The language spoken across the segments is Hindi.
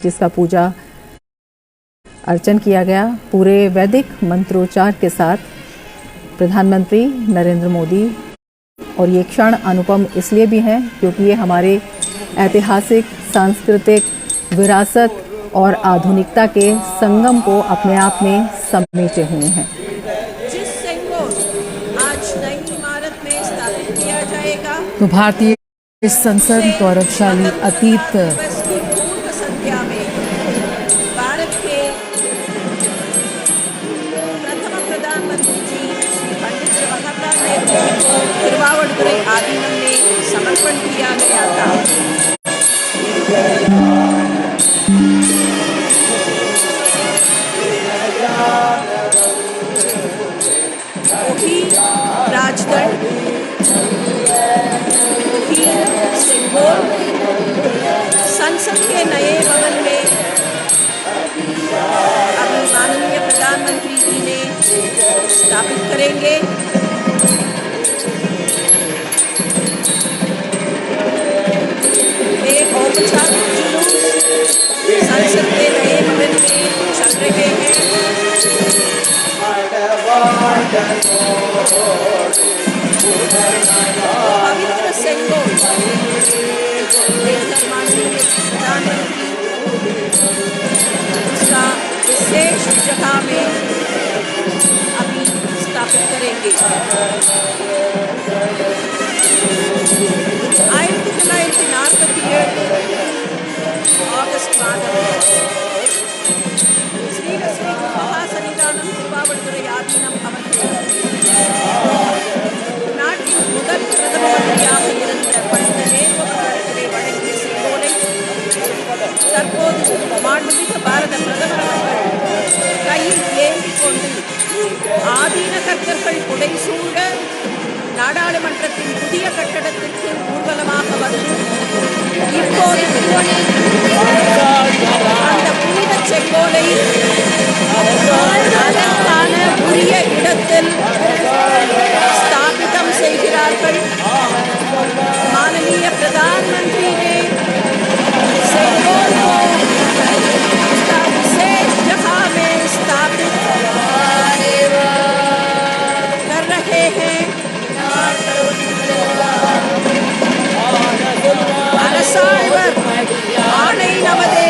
जिसका पूजा अर्चन किया गया पूरे वैदिक मंत्रोच्चार के साथ। प्रधानमंत्री नरेंद्र मोदी और ये क्षण अनुपम इसलिए भी हैं क्योंकि ये हमारे ऐतिहासिक सांस्कृतिक विरासत और आधुनिकता के संगम को अपने आप में समेटे हुए हैं। जिस सेंगोल आज नई इमारत में स्थापित किया जाएगा तो भारतीय संसद गौरवशाली अतीत पूर्व संध्या में भारत के प्रथम प्रधानमंत्री जी पंडित जवाहरलाल नेहरू को तिरुवावड़ुरै आदीनम में समर्पण किया गया था। वही राजदंड, वही सेंगोल संसद के नए भवन में अभी माननीय प्रधानमंत्री जी ने स्थापित करेंगे। एक औपचारिक जुलूस संसद के नए भवन में चल रहे हैं। पवित्र सेंगोल देखकर माननीय प्रधानमंत्री उसका विशेष जगह में अभी स्थापित करेंगे। 1947 ஆகஸ்ட் மாதம் ஸ்ரீ மகாசன்னிதானம் திருவாவடுதுறை ஆதீனம் அவர்கள் நாட்டின் முதல் பிரதம மந்திரியாக இருந்த பண்டித நேரு அவர்களிடத்திலே வழங்கிய செங்கோலை தற்போது மாண்புமிகு பாரத பிரதமர் அவர்கள் கையில் ஏந்திக் கொண்டு ஆதீன கர்த்தர்கள் புடைசூழ நாடாளுமன்றத்தின் புதிய கட்டடத்திற்கு ஊர்வலமாக வந்து இப்போது அந்த புனித செங்கோலை அதற்கான உரிய இடத்தில் स्थापितम செய்கிறார்கள்। माननीय प्रधानमंत्री ने सेंगोल को उसका विशेष जगह में स्थापित कर रहे हैं। அரசாழ்வர் ஆணை நமதே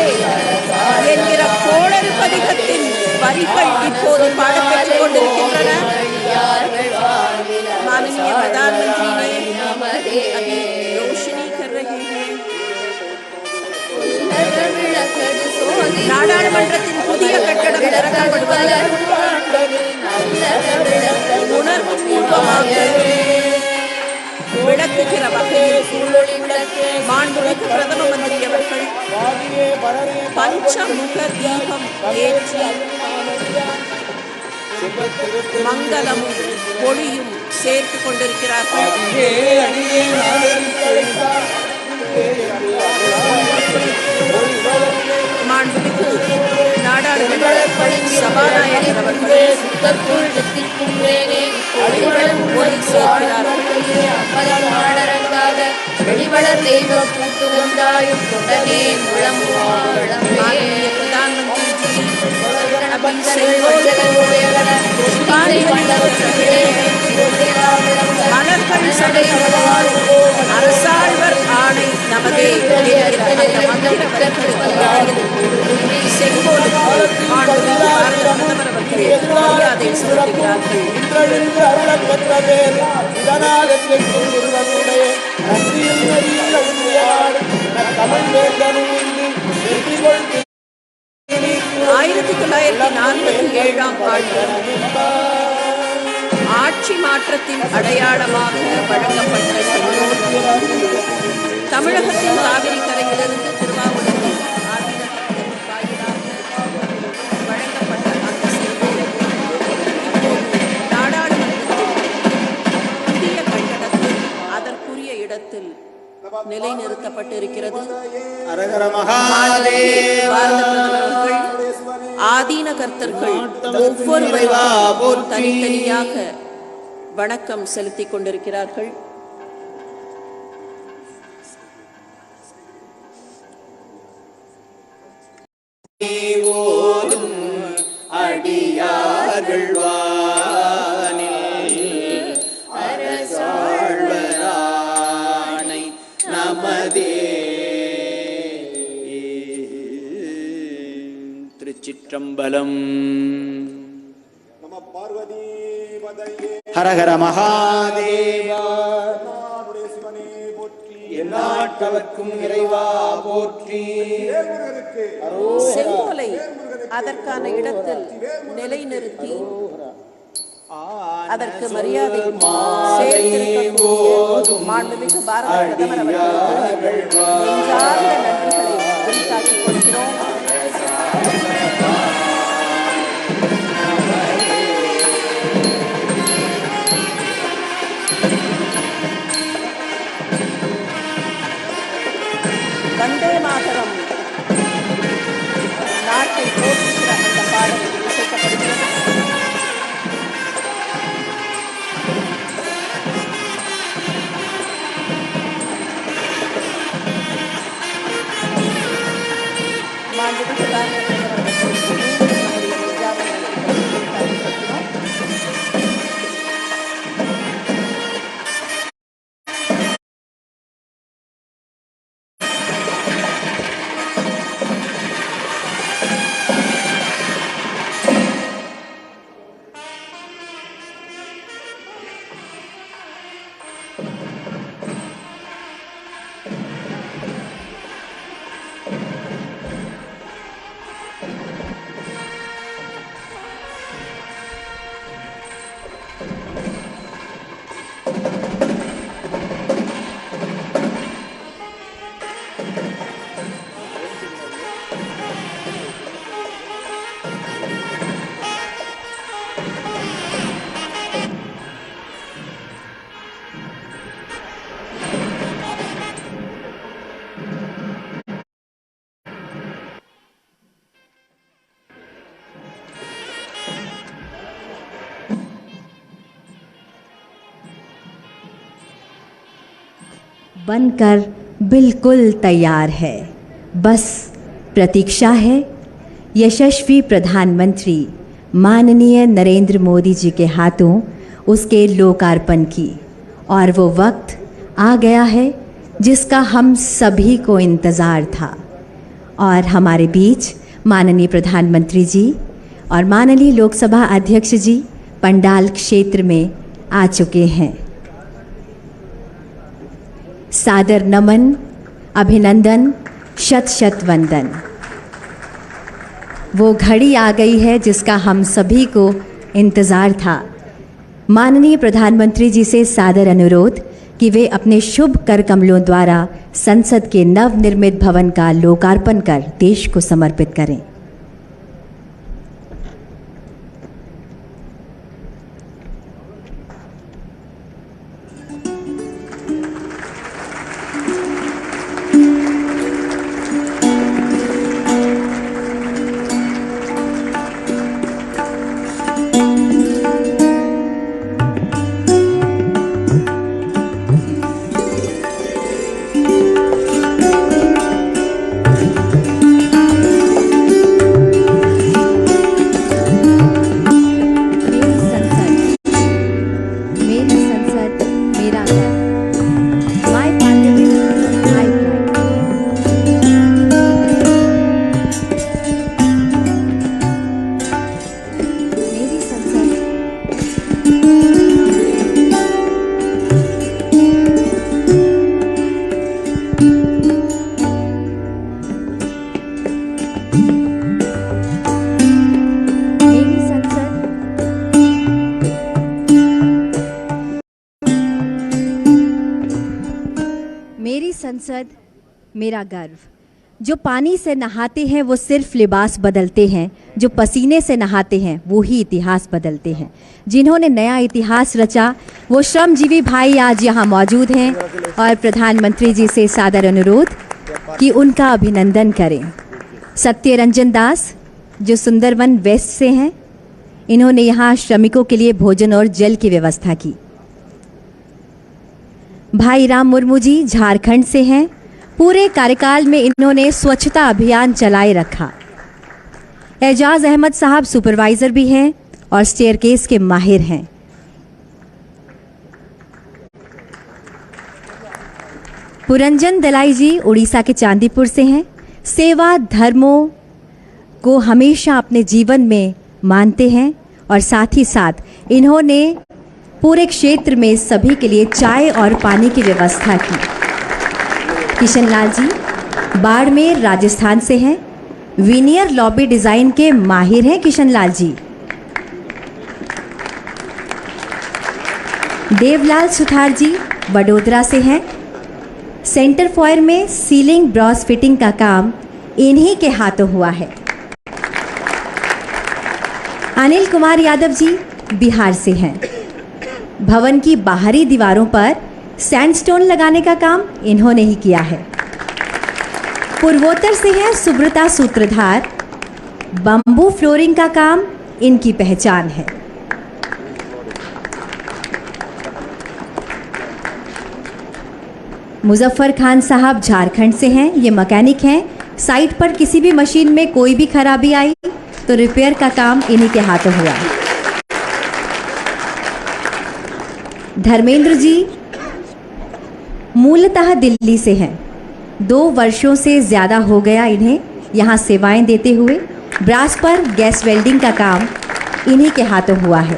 என்கிற கோளறு பதிகத்தின் வரிகள் இப்போது பாடப்பெற்றுக் கொண்டிருக்கின்றன। माननीय प्रधानमंत्री ने अभी रोशनी कर रहे हैं। நாடாளுமன்றத்தின் புதிய கட்டடம் திறக்கப்படுவது உணர்வுபூர்வமாக விளக்குகிற வகையில் மாண்புமிகு பிரதம மந்திரி அவர்கள் பஞ்சமுக தீபம் ஏற்றி மங்களமும் ஒளியும் சேர்த்து கொண்டிருக்கிறார்கள்। மாண்புமிகு நாடாளுமன்ற சபாநாயகர் அவர்கள் ஒளி சேர்க்கிறார்கள்। माननीय प्रधानमंत्री அரசாழ்வர் ஆணை நமதே செங்கோல் பாரத பிரதமர் அவர்கள் மரியாதை செலுத்துகிறார்கள்। ஆயிரத்தி 1947 ஆண்டு ஆட்சி மாற்றத்தின் அடையாளமாக வழங்கப்பட்ட செங்கோல் தமிழகத்தின் காவிரி கரையிலிருந்து திருவாவடுதுறை ஆதீனத்தின் வாயிலாக வழங்கப்பட்ட அந்த செங்கோல் நாடாளுமன்றத்தில் புதிய கட்டடத்தில் அதற்குரிய இடத்தில் நிலைநிறுத்தப்பட்டிருக்கிறது। பாரத பிரதமர்கள் ஆதீன கர்த்தர்கள் ஒவ்வொருவரும் தனித்தனியாக வணக்கம் செலுத்திக் கொண்டிருக்கிறார்கள்। ஓதும் அடியார்கள் வானில் அரசாழ்வரானை நமதே. திருச்சிற்றம்பலம். நம பார்வதி பதையே. ஹரஹர மகாதேவா. நாடுடைய சிவனே போற்றி. எந்நாட்டவர்க்கும் இறைவா போற்றி. வேல்முருகனுக்கு செங்கோலை அதற்கான இடத்தில் நிலைநிறுத்தி அதற்கு மரியாதை சேர்த்திருக்கக்கூடிய மாண்புமிகு பாரத பிரதமர் அவர்களுக்கு நெஞ்சார்ந்த நன்றிகளை உரித்தாக்கிக் கொள்கிறோம். வந்தே மாதரம் நாட்டை போற்றுகிற அந்த பாடல் இசைக்கப்படுகிறது. மாண்புமிகு பாரத பிரதமர் அவர்களுக்கு நம்முடைய நெஞ்சார்ந்த நன்றிகளை உரித்தாக்கிக் கொள்கிறோம். बनकर बिल्कुल तैयार है, बस प्रतीक्षा है यशस्वी प्रधानमंत्री माननीय नरेंद्र मोदी जी के हाथों उसके लोकार्पण की। और वो वक्त आ गया है जिसका हम सभी को इंतज़ार था। और हमारे बीच माननीय प्रधानमंत्री जी और माननीय लोकसभा अध्यक्ष जी पंडाल क्षेत्र में आ चुके हैं। सादर नमन, अभिनंदन, शत शत वंदन। वो घड़ी आ गई है जिसका हम सभी को इंतज़ार था। माननीय प्रधानमंत्री जी से सादर अनुरोध कि वे अपने शुभ कर कमलों द्वारा संसद के नवनिर्मित भवन का लोकार्पण कर देश को समर्पित करें। मेरी संसद मेरा गर्व। जो पानी से नहाते हैं वो सिर्फ लिबास बदलते हैं, जो पसीने से नहाते हैं वो ही इतिहास बदलते हैं। जिन्होंने नया इतिहास रचा वो श्रमजीवी भाई आज यहाँ मौजूद हैं और प्रधानमंत्री जी से सादर अनुरोध कि उनका अभिनंदन करें। सत्यरंजन दास जो सुंदरवन वेस्ट से हैं, इन्होंने यहाँ श्रमिकों के लिए भोजन और जल की व्यवस्था की। भाई राम मुर्मू जी झारखंड से हैं। पूरे कार्यकाल में इन्होंने स्वच्छता अभियान चलाए रखा। एजाज अहमद साहब सुपरवाइज़र भी हैं और स्टेयरकेस के माहिर हैं। पुरंजन दलाई जी उड़ीसा के चांदीपुर से हैं। सेवा धर्मों को हमेशा अपने जीवन में मानते हैं और साथ ही साथ इन्होंने पूरे क्षेत्र में सभी के लिए चाय और पानी की व्यवस्था की। किशन लाल जी बाड़मेर राजस्थान से हैं। विनियर लॉबी डिज़ाइन के माहिर हैं किशन लाल जी। देवलाल सुथार जी वडोदरा से हैं। सेंटर फॉयर में सीलिंग ब्रॉस फिटिंग का काम इन्हीं के हाथों हुआ है। अनिल कुमार यादव जी बिहार से हैं। भवन की बाहरी दीवारों पर सैंडस्टोन लगाने का काम इन्होंने ही किया है। पूर्वोत्तर से हैं सुब्रता सूत्रधार। बम्बू फ्लोरिंग का काम इनकी पहचान है। मुजफ्फर खान साहब झारखंड से हैं। ये मैकेनिक हैं। साइट पर किसी भी मशीन में कोई भी खराबी आई तो रिपेयर का काम इन्हीं के हाथों हुआ। धर्मेंद्र जी मूलतः दिल्ली से हैं। 2 वर्षों से ज़्यादा हो गया इन्हें यहाँ सेवाएं देते हुए। ब्रास पर गैस वेल्डिंग का काम इन्हीं के हाथों हुआ है।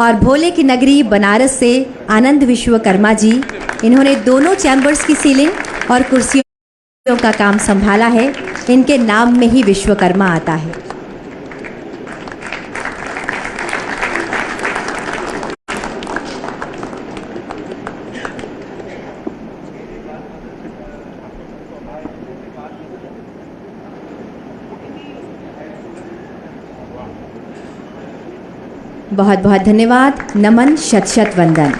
और भोले की नगरी बनारस से आनंद विश्वकर्मा जी, इन्होंने दोनों चैम्बर्स की सीलिंग और कुर्सियों का काम संभाला है। इनके नाम में ही विश्वकर्मा आता है। बहुत बहुत धन्यवाद, नमन, शत शत वंदन।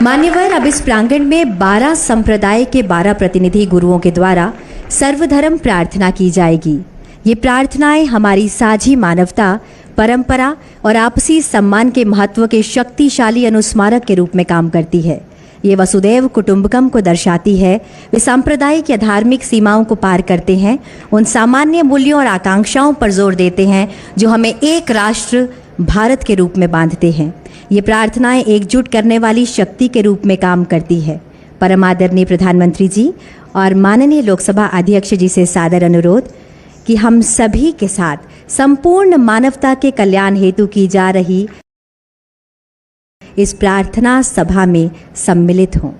मान्यवर, अब इस प्रांगण में 12 संप्रदाय के 12 प्रतिनिधि गुरुओं के द्वारा सर्वधर्म प्रार्थना की जाएगी। ये प्रार्थनाएं हमारी साझी मानवता, परंपरा और आपसी सम्मान के महत्व के शक्तिशाली अनुस्मारक के रूप में काम करती है। ये वसुदैव कुटुंबकम को दर्शाती है। वे सांप्रदायिक या धार्मिक सीमाओं को पार करते हैं, उन सामान्य मूल्यों और आकांक्षाओं पर जोर देते हैं जो हमें एक राष्ट्र भारत के रूप में बांधते हैं। ये प्रार्थनाएं एकजुट करने वाली शक्ति के रूप में काम करती है। परमादरणीय प्रधानमंत्री जी और माननीय लोकसभा अध्यक्ष जी से सादर अनुरोध कि हम सभी के साथ संपूर्ण मानवता के कल्याण हेतु की जा रही इस प्रार्थना सभा में सम्मिलित हों।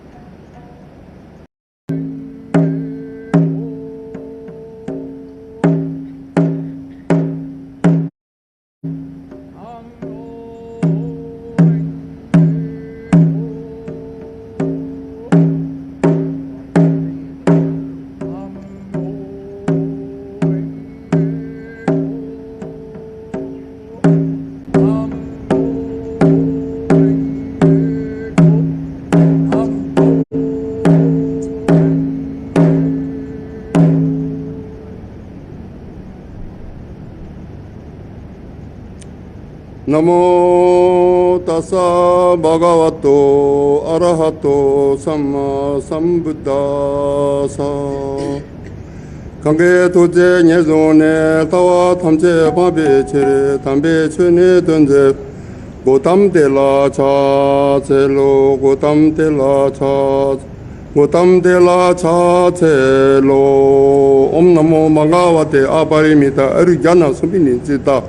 नमो तस्सा भगवतो अरहतो सम्मा संबुद्धासा कंगे तुझे न्यजोने तवा थमचे बाबे छिरे थम्बे छुने दुंजे गोतम तेला छा चेलो गोतम तेला चेलो ओम नमो मंगावते अपरिमिता अरुज्ञान सुमिनि चिता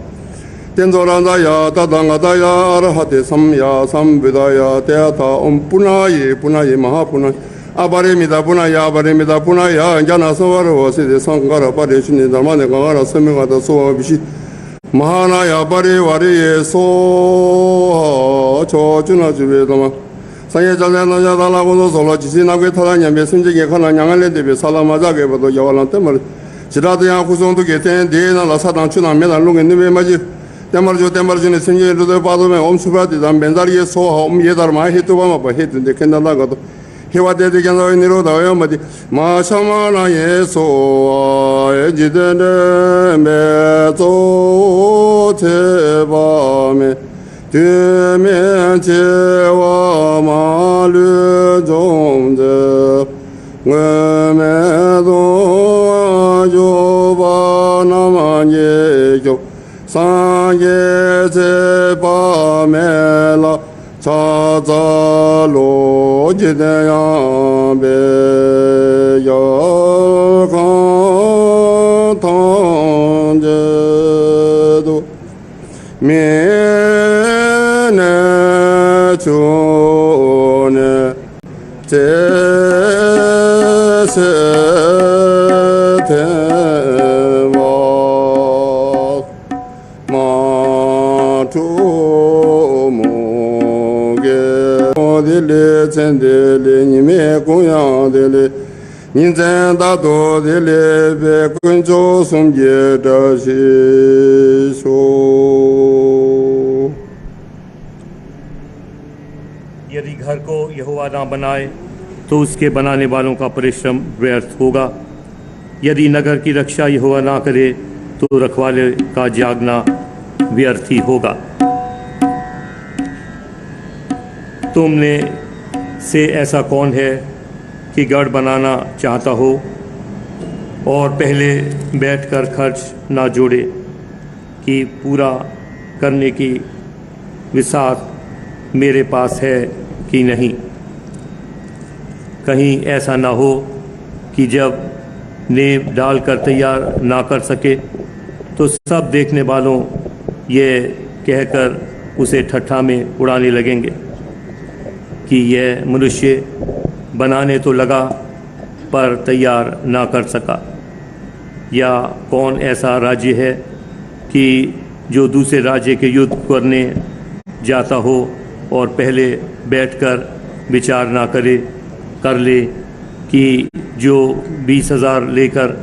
तेंजोरांजाया तादांगादाया अरहते सम्या संविदाया तेथा ओम पुनाये महापुनाय अपारिमिता पुनाया ज्ञानसवरवसिदे संकर परिशुनि धर्माने गंगारा समिगाता सोविशि महानाया परिवारिये सोहा 초주나 주베도마 상예자자나자 달라고도 솔로 지시나게 타다냐 메신지게 가나 양알레데베 살라마자게 보도 여발한테 말 지라도야 구성도 게텐 데나라 사당 추나 메달롱에 느베 마지 때마르주네 생제로도 봐도면 엄수바디 담 벤다리에 소하 예다르마 헤토바마 바 헤든데 켄달라가도 해와데데 견자이니로다요 마디 마샤마나 예소 에지데네 메조 제바메 드메제와 마르종제 외메도 요바나마예요 상예제바메라 자자로지대야베여강탄제도 면내주네 제세대와 마투목에 어딜레 젠델레 님의 공양델레 인젠다도델레 백근조 숨제다시소 यदि घर को यहोवा ना बनाए तो उसके बनाने वालों का परिश्रम व्यर्थ होगा। यदि नगर की रक्षा यहोवा ना करे तो रखवाले का जागना व्यर्थ ही होगा। तुमने से ऐसा कौन है कि गढ़ बनाना चाहता हो और पहले बैठकर खर्च ना जोड़े कि पूरा करने की विसात मेरे पास है कि नहीं। कहीं ऐसा ना हो कि जब नींव डालकर तैयार ना कर सके तो सब देखने वालों ये कहकर उसे ठट्ठा में उड़ाने लगेंगे कि यह मनुष्य बनाने तो लगा पर तैयार ना कर सका। या कौन ऐसा राज्य है कि जो दूसरे राज्य के युद्ध करने जाता हो और पहले बैठकर विचार ना कर ले कि जो 20,000 लेकर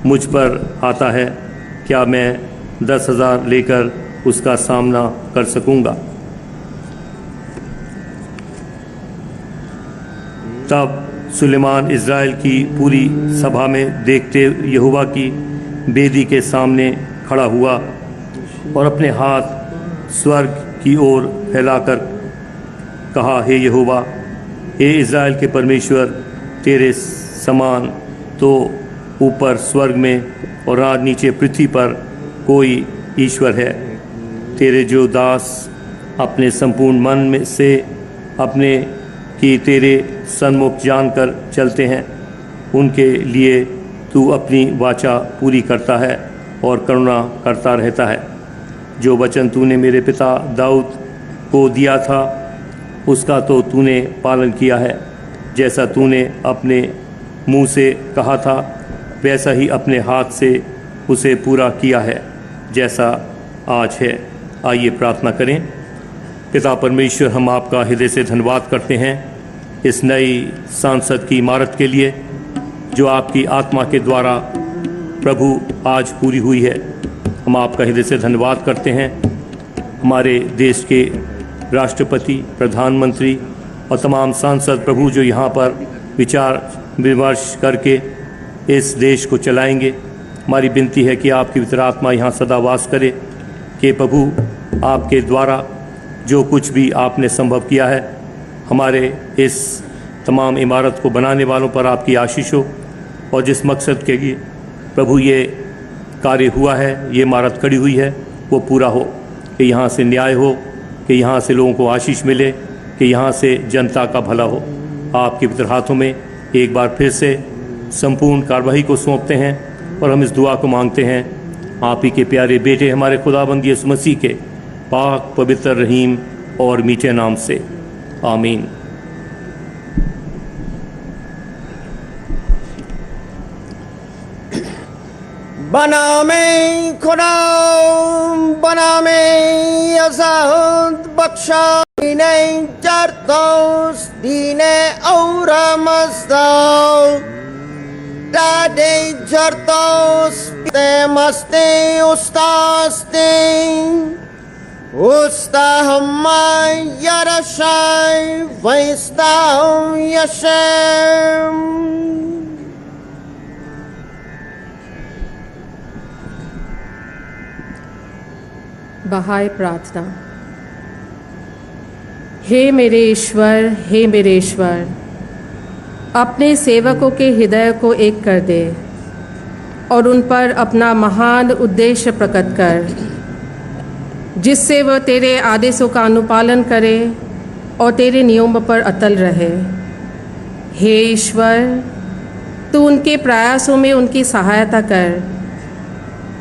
मुझ पर आता है क्या मैं 10,000 लेकर उसका सामना कर सकूंगा। तब सुलेमान इज़राइल की पूरी सभा में देखते यहोवा की बेदी के सामने खड़ा हुआ और अपने हाथ स्वर्ग की ओर फैलाकर कहा, हे यहोवा, हे इज़राइल के परमेश्वर, तेरे समान तो ऊपर स्वर्ग में और आज नीचे पृथ्वी पर कोई ईश्वर है। तेरे जो दास अपने संपूर्ण मन में से अपने कि तेरे सन्मुख जानकर चलते हैं, उनके लिए तू अपनी वाचा पूरी करता है और करुणा करता रहता है। जो वचन तूने मेरे पिता दाऊद को दिया था उसका तो तूने पालन किया है। जैसा तूने अपने मुंह से कहा था वैसा ही अपने हाथ से उसे पूरा किया है जैसा आज है। आइए प्रार्थना करें। पिता परमेश्वर, हम आपका हृदय से धन्यवाद करते हैं इस नई सांसद की इमारत के लिए जो आपकी आत्मा के द्वारा प्रभु आज पूरी हुई है। हम आपका हृदय से धन्यवाद करते हैं हमारे देश के राष्ट्रपति, प्रधानमंत्री और तमाम सांसद प्रभु जो यहाँ पर विचार विमर्श करके इस देश को चलाएंगे। हमारी विनती है कि आपकी पवित्र आत्मा यहाँ सदा वास करे कि प्रभु आपके द्वारा जो कुछ भी आपने संभव किया है हमारे इस तमाम इमारत को बनाने वालों पर आपकी आशीष हो और जिस मकसद के लिए प्रभु ये कार्य हुआ है, ये इमारत खड़ी हुई है, वो पूरा हो। कि यहाँ से न्याय हो, कि यहाँ से लोगों को आशीष मिले, कि यहाँ से जनता का भला हो। आपके पवित्र हाथों में एक बार फिर से संपूर्ण कार्रवाई को सौंपते हैं और हम इस दुआ को मांगते हैं आप ही के प्यारे बेटे हमारे खुदाबंद यीशु मसीह के पाक, पवित्र, रहीम और मीठे नाम से, आमीन। बनामे खुदा बनामे अज़ाद बख्शा दीने जरदोस दीने औरा मस्ताओ दादे जरदोस ते मस्ते उस्तास्ते उस्ता हम्मा यरशाय वैस्ता यशम। बहाय प्रार्थना। हे मेरे ईश्वर, हे मेरे ईश्वर, अपने सेवकों के हृदय को एक कर दे और उन पर अपना महान उद्देश्य प्रकट कर, जिससे वह तेरे आदेशों का अनुपालन करे और तेरे नियमों पर अटल रहे। हे ईश्वर, तू उनके प्रयासों में उनकी सहायता कर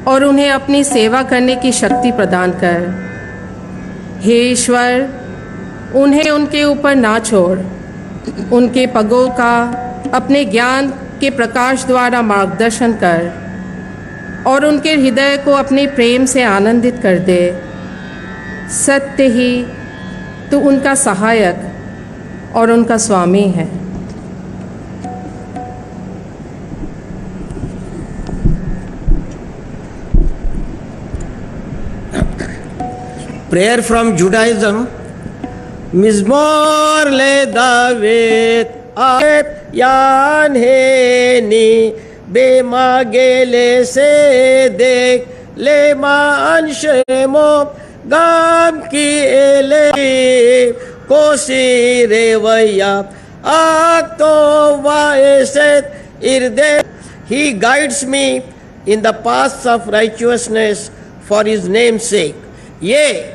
और उन्हें अपनी सेवा करने की शक्ति प्रदान कर। हे ईश्वर, उन्हें उनके ऊपर ना छोड़, उनके पगों का अपने ज्ञान के प्रकाश द्वारा मार्गदर्शन कर और उनके हृदय को अपने प्रेम से आनंदित कर दे। सत्य ही तू उनका सहायक और उनका स्वामी है। Prayer from Judaism. Mizmor le David aet yan heni bema gele sedek le ma anshemo gam ki ele kosi revaya akto vaeset irde. He guides me in the paths of righteousness for his name's sake. Yea,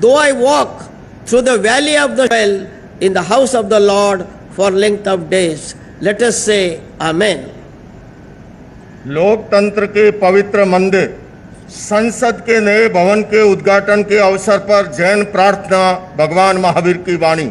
though I walk through the valley of the shadow in the house of the Lord for length of days. Let us say Amen. लोकतंत्र के पवित्र मंदिर संसद के नए भवन के उद्घाटन के अवसर पर जैन प्रार्थना भगवान महावीर की वाणी।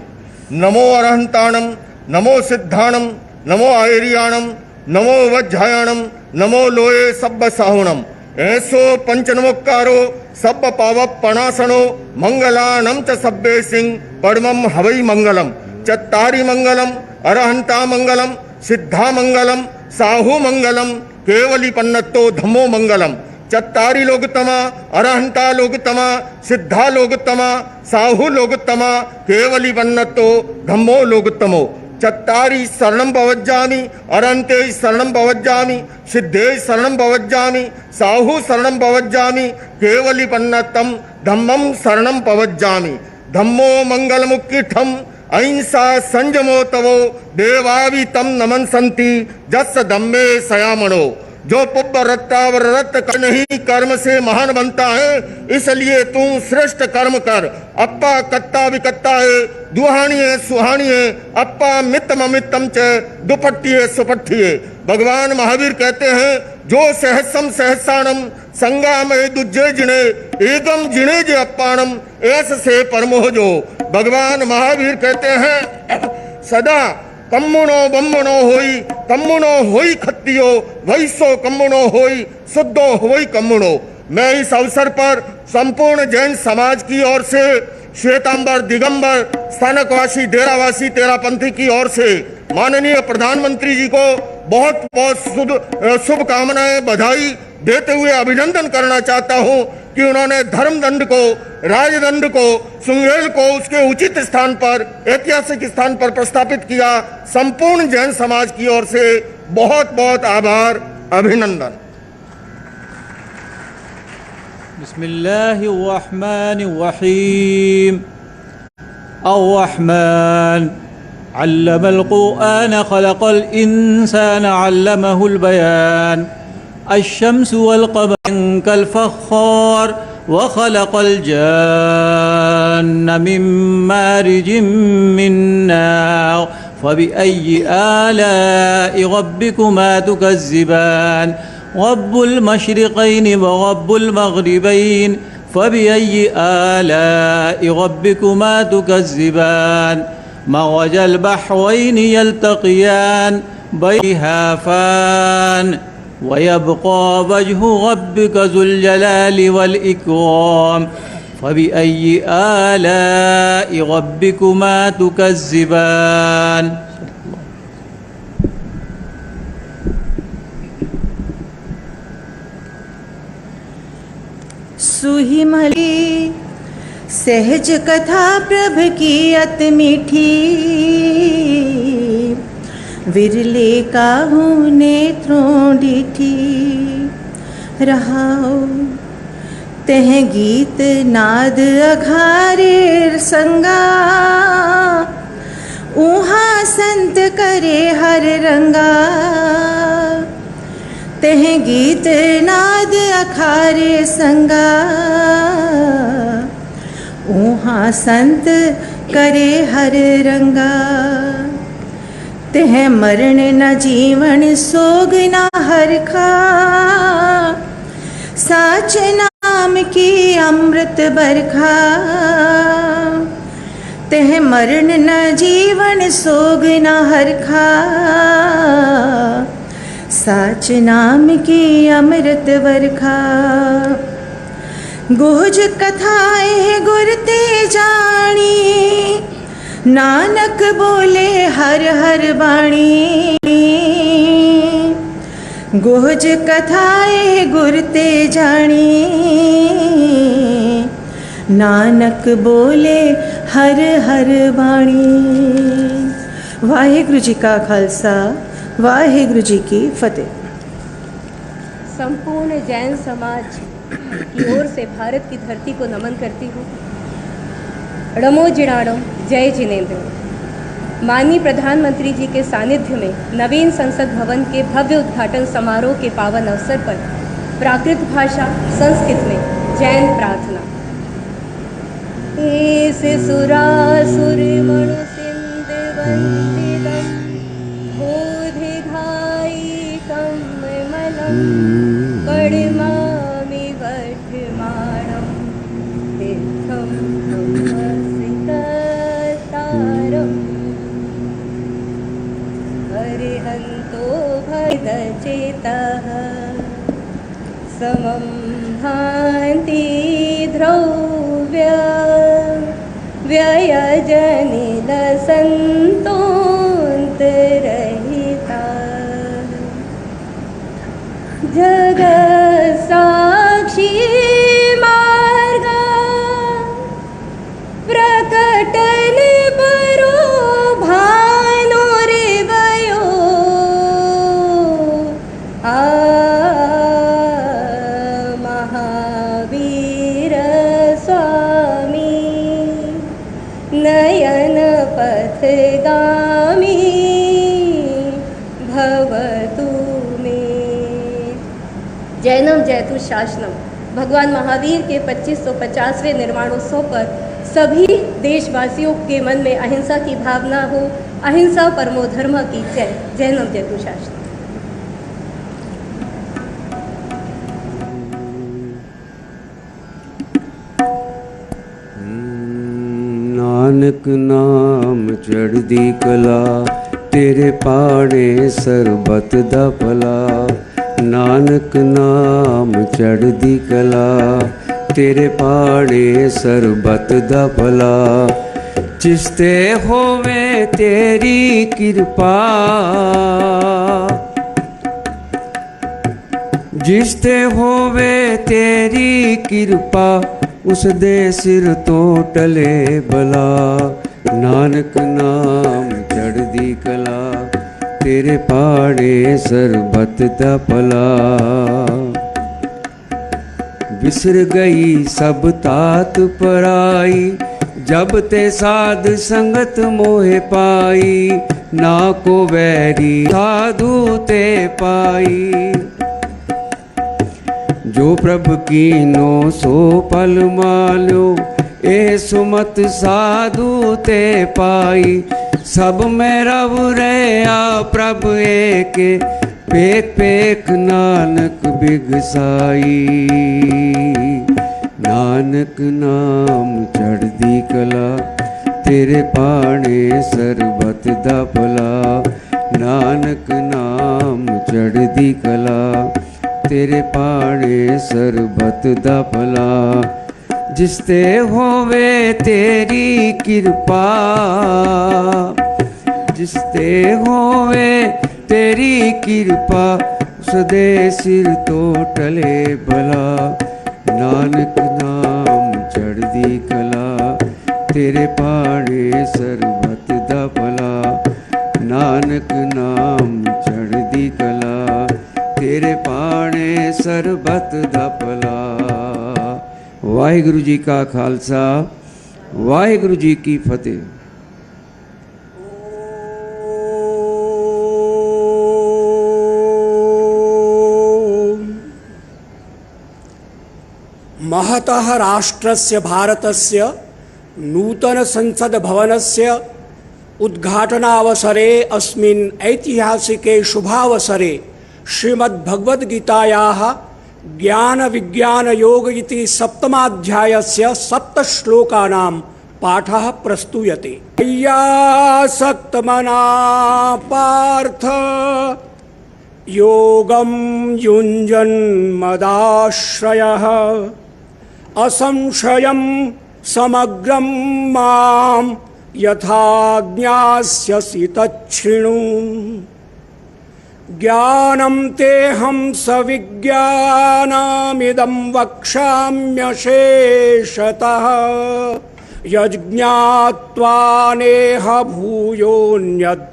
नमो अरहंताणम, नमो सिद्धाणम, नमो आयरियाणम, नमो वज्जायाणम, नमो लोये सब्ब साहुणम। ऐसो पंचनमोक्कारो सब्ब पावप पणासनो मंगलानम च सब्बे सिंह परमम हवई मंगलम। चत्तारी मंगलम, अरहंता मंगलम, सिद्धा मंगलम, साहु मंगलम, केवली पन्नतो धम्मो मंगलम। चत्तारी लोकतमा, अरहंता लोकतमा, सिद्धा लोकतमा, साहु लोकतमा, केवली पन्नतो धम्मो लोकतमो। चत्तारी शरणं भवज्जामि, अरहंते शरणं भवज्जामि, सिद्धे शरणं भवज्जामि, साहु शरणं भवज्जामि, केवली पन्नतम धम्मं शरणं भवज्जामि। धम्मो मंगलमुक्किठम अहिंसा संयमो तवो देवावि तम नमन संति जस धम्मे सयामणो। जो पुब्ब रत्तावर रत्त कर नहीं कर्म से महान बनता है, इसलिए तू श्रेष्ठ कर्म कर। अप्पा कत्ता विकत्ता है, दुहानी है सुहानी है, अप्पा मित्तम अमित्तम च दुपट्टी है सुपट्टी है। भगवान महावीर कहते हैं, जो सहस्रम सहस्राणम संगामय दुज्जे जिणे एगम जिणे जे अप्पाणम ऐस से परमोह जो। भगवान महावीर कहते हैं, सदा कम्मुणो बम्मुणो होई खत्तियो वैसो कम्मुणो होई शुद्धो होई कम्मुणो। मैं इस अवसर पर संपूर्ण जैन समाज की ओर से, श्वेतांबर दिगंबर स्थानकवासी डेरावासी तेरापंथी की ओर से माननीय प्रधानमंत्री जी को बहुत बहुत शुभकामनाएं बधाई देते हुए अभिनंदन करना चाहता हूं कि उन्होंने धर्मदंड को, राजदंड को, सुंगेल को उसके उचित स्थान पर, ऐतिहासिक स्थान पर प्रस्थापित किया। संपूर्ण जैन समाज की ओर से बहुत बहुत आभार, अभिनंदन। बिस्मिल्लाहिर्रहमानिर्रहीम। अर्रहमान अल्लमल कुरआन खलक़ल इंसान अल्लमहुल बयान। अश्शम्सु वल क़मर कल फ़ख़्ख़ार व खलक़ल जन्न मिन मारिजिम मिन नार फ़बिअय्यि आलाइ रब्बिकुमा तुकज़्ज़िबान। रब्बुल मशरिक़ैनि व रब्बुल मग़रिबैनि फ़बिअय्यि आलाइ रब्बिकुमा तुकज़्ज़िबान। मरजल बहरैनि यल्तक़ियान बैहाफ़ान वयब्क़ा वजहु रब्बिका ज़ुल जलालि वल इक्राम। फ़बिअय्यि आलाइ रब्बिकुमा तुकज़्ज़िबान। सुही मली सहज कथा प्रभ की अत मीठी। विरले काहू नेत्रों डीठी। रहाओ तह गीत नाद अघारे संगा। ऊहा संत करे हर रंगा। तेह गीत नाद अखारे संगा ऊहा संत करे हर रंगा तेह मरण न जीवन सोग न हरखा साच नाम की अमृत बरखा तेह मरण न जीवन सोग न हरखा साच नाम की अमृत बरखा गुज कथाएं गुरते जानी नानक बोले हर हर बाणी गुज कथाएं गुरते जानी नानक बोले हर हर बाणी। वाहिगुरु जी का खालसा वाहिगुरु जी की फतेह। संपूर्ण जैन समाज की ओर से भारत की धरती को नमन करती हूँ। णमो जिणाणम जय जिनेन्द्र। माननीय प्रधानमंत्री जी के सानिध्य में नवीन संसद भवन के भव्य उद्घाटन समारोह के पावन अवसर पर प्राकृत भाषा संस्कृत में जैन प्रार्थना। एस सुरासुर मणु सिंध वंदितम बोधिघाई कमलम पड़मामि वर्धमानम तीर्थम तारम हरिहंतो भयदचेतः समं भान्ति ध्रुव्य व्ययजनिल संतोन्तरहिता जगत् साक्षी मार्ग प्रकटन बरो भानुर्वयो महावीर स्वामी नयन पथगामी भवतु मे। जैनम जयतु शासनम। भगवान महावीर के 2550वें निर्वाणोत्सव पर सभी देशवासियों के मन में अहिंसा की भावना हो। अहिंसा परमो धर्म की जय। जैनम जयतु शासनम। नानक नाम चढ़दी कला तेरे पाड़े सरबत दा भला। नानक नाम चढ़दी कला तेरे पाड़े सरबत दा भला। जिसते होवे तेरी कृपा जिसते होवे तेरी कृपा उस दे सिर तो टले भला। नानक नाम चढ़दी कला तेरे पाड़े सरबत दा भला। बिसर गई सब तात पराई जब ते साध संगत मोहे पाई। ना को वैरी साधु ते पाई जो प्रभ कीनो सो पल माल्यो। ए सुमत साधु ते पाई सब में रव रहा प्रभ एक पेख पेख नानक बिगसाई। नानक नाम चढ़दी कला तेरे पाड़े सरबत दा भला। नानक नाम चढ़दी कला तेरे पाड़े सरबत दा भला। जिसते होवे तेरी कृपा जिसते होवे तेरी कृपा उसदे सिर तो टले भला। नानक नाम चढ़दी कला तेरे पाड़े सरबत दा भला। नानक नाम चढ़दी कला तेरे पाड़े सरबत दा भला। वाहिगुरु जी का खालसा वाहिगुरु जी की फतेह। महतः राष्ट्रस्य भारतस्य नूतन संसद भवनस्य उद्घाटनावसरे अस्मिन् ऐतिहासिके शुभावसरे श्रीमद्भगवद्गीतायाः ज्ञान विज्ञान योग इति सप्तमाध्यायस्य 7 श्लोकानां पाठः प्रस्तूयते। मय्यासक्तमना पार्थ योगं युञ्जन्मदाश्रयः असंशयं समग्रं मां यथा ज्ञास्यसि तच्छृणु। ज्ञानं तेऽहं सविज्ञानमिदं वक्ष्याम्यशेषतः यज्ञात्वा नेह भूयोऽन्यत्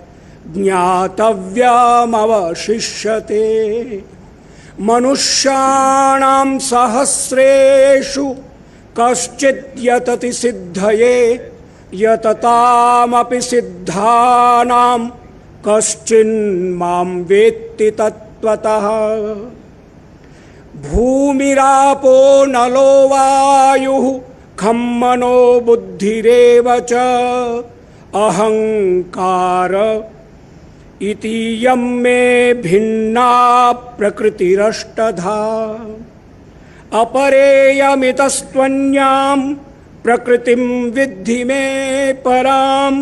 ज्ञातव्यमवशिष्यते। मनुष्याणां सहस्रेषु कश्चित् यतति सिद्धये यततामपि सिद्धानां कश्चिन्मां वेत्ति तत्त्वतः। भूमिरापो नलो वायुः खं मनो बुद्धिरेव च अहंकार इतीयं मे भिन्ना प्रकृतिरष्टधा। अपरेयमितस्त्वन्यां प्रकृतिं विद्धि मे परां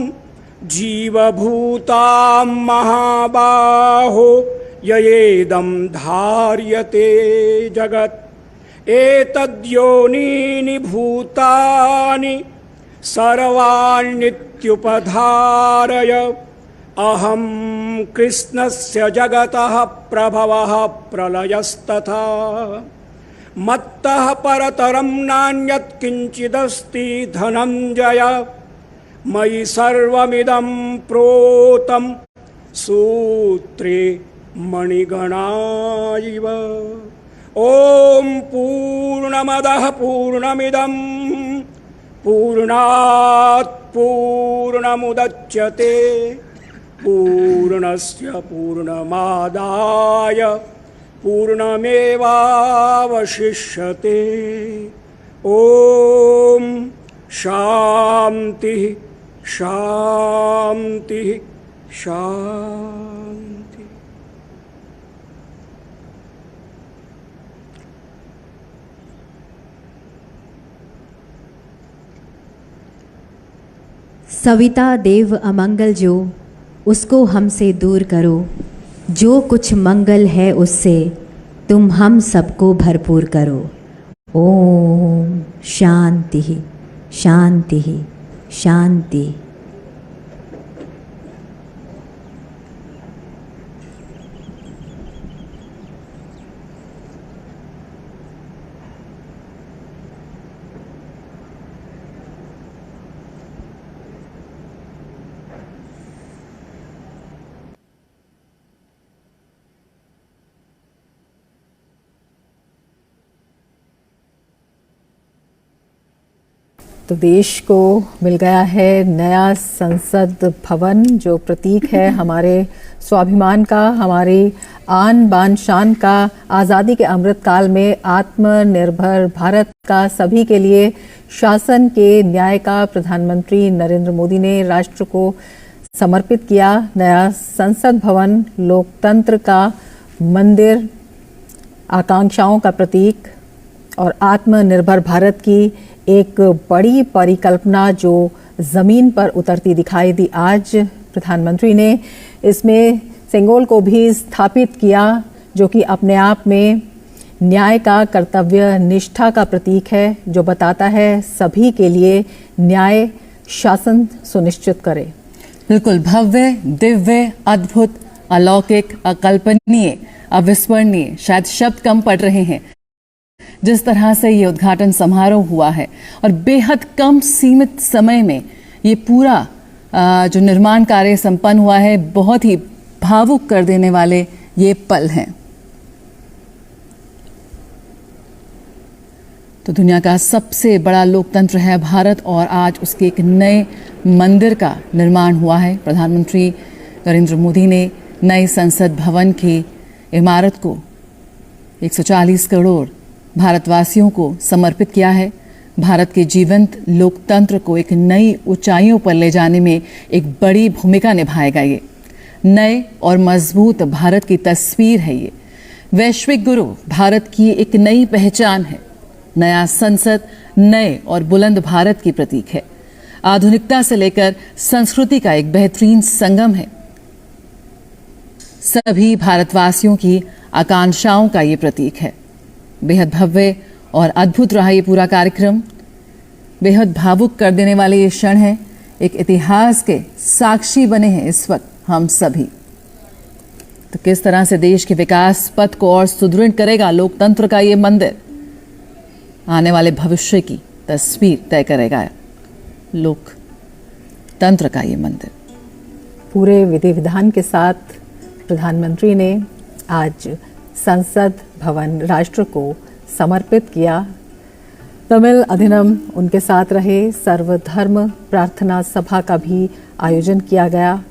जीवभूतां महाबाहो ययेदं धार्यते जगत्। एतद्योनीनि भूतानि सर्वाण्यत्युपधारय अहं कृष्णस्य जगतः प्रभवः प्रलयस्तथा। मत्तः परतरं नान्यत् किञ्चिदस्ति धनञ्जय मयि सर्वमिदं प्रोतं सूत्रे मणिगणा इव। ॐ पूर्णमदः पूर्णमिदं पूर्णात् पूर्णमुदच्यते पूर्णस्य पूर्णमादाय पूर्णमेवावशिष्यते। ॐ शान्तिः शान्तिः शान्ति। सविता देव अमंगल जो, उसको हमसे दूर करो। जो कुछ मंगल है उससे तुम हम सबको भरपूर करो। ओम शांति शांति शांति। तो देश को मिल गया है नया संसद भवन, जो प्रतीक है हमारे स्वाभिमान का, हमारी आन बान शान का, आज़ादी के अमृत काल में आत्मनिर्भर भारत का, सभी के लिए शासन के न्याय का प्रधानमंत्री नरेंद्र मोदी ने राष्ट्र को समर्पित किया। नया संसद भवन लोकतंत्र का मंदिर, आकांक्षाओं का प्रतीक और आत्मनिर्भर भारत की एक बड़ी परिकल्पना जो ज़मीन पर उतरती दिखाई दी। आज प्रधानमंत्री ने इसमें सेंगोल को भी स्थापित किया, जो कि अपने आप में न्याय का, कर्तव्य निष्ठा का प्रतीक है, जो बताता है सभी के लिए न्याय शासन सुनिश्चित करे। बिल्कुल भव्य, दिव्य, अद्भुत, अलौकिक, अकल्पनीय, अविस्मरणीय, शायद शब्द कम पड़ रहे हैं जिस तरह से ये उद्घाटन समारोह हुआ है, और बेहद कम सीमित समय में ये पूरा जो निर्माण कार्य संपन्न हुआ है, बहुत ही भावुक कर देने वाले ये पल हैं। तो दुनिया का सबसे बड़ा लोकतंत्र है भारत, और आज उसके एक नए मंदिर का निर्माण हुआ है। प्रधानमंत्री नरेंद्र मोदी ने नए संसद भवन की इमारत को 140 करोड़ भारतवासियों को समर्पित किया है। भारत के जीवंत लोकतंत्र को एक नई ऊंचाइयों पर ले जाने में एक बड़ी भूमिका निभाएगा। ये नए और मजबूत भारत की तस्वीर है। ये वैश्विक गुरु भारत की एक नई पहचान है। नया संसद नए और बुलंद भारत की प्रतीक है। आधुनिकता से लेकर संस्कृति का एक बेहतरीन संगम है। सभी भारतवासियों की आकांक्षाओं का ये प्रतीक है। बेहद भव्य और अद्भुत रहा ये पूरा कार्यक्रम। बेहद भावुक कर देने वाले ये क्षण है। एक इतिहास के साक्षी बने हैं इस वक्त हम सभी। तो किस तरह से देश के विकास पथ को और सुदृढ़ करेगा लोकतंत्र का ये मंदिर, आने वाले भविष्य की तस्वीर तय करेगा लोकतंत्र का ये मंदिर। पूरे विधि विधान के साथ प्रधानमंत्री ने आज संसद भवन राष्ट्र को समर्पित किया। तमिल अधिनम उनके साथ रहे। सर्वधर्म प्रार्थना सभा का भी आयोजन किया गया।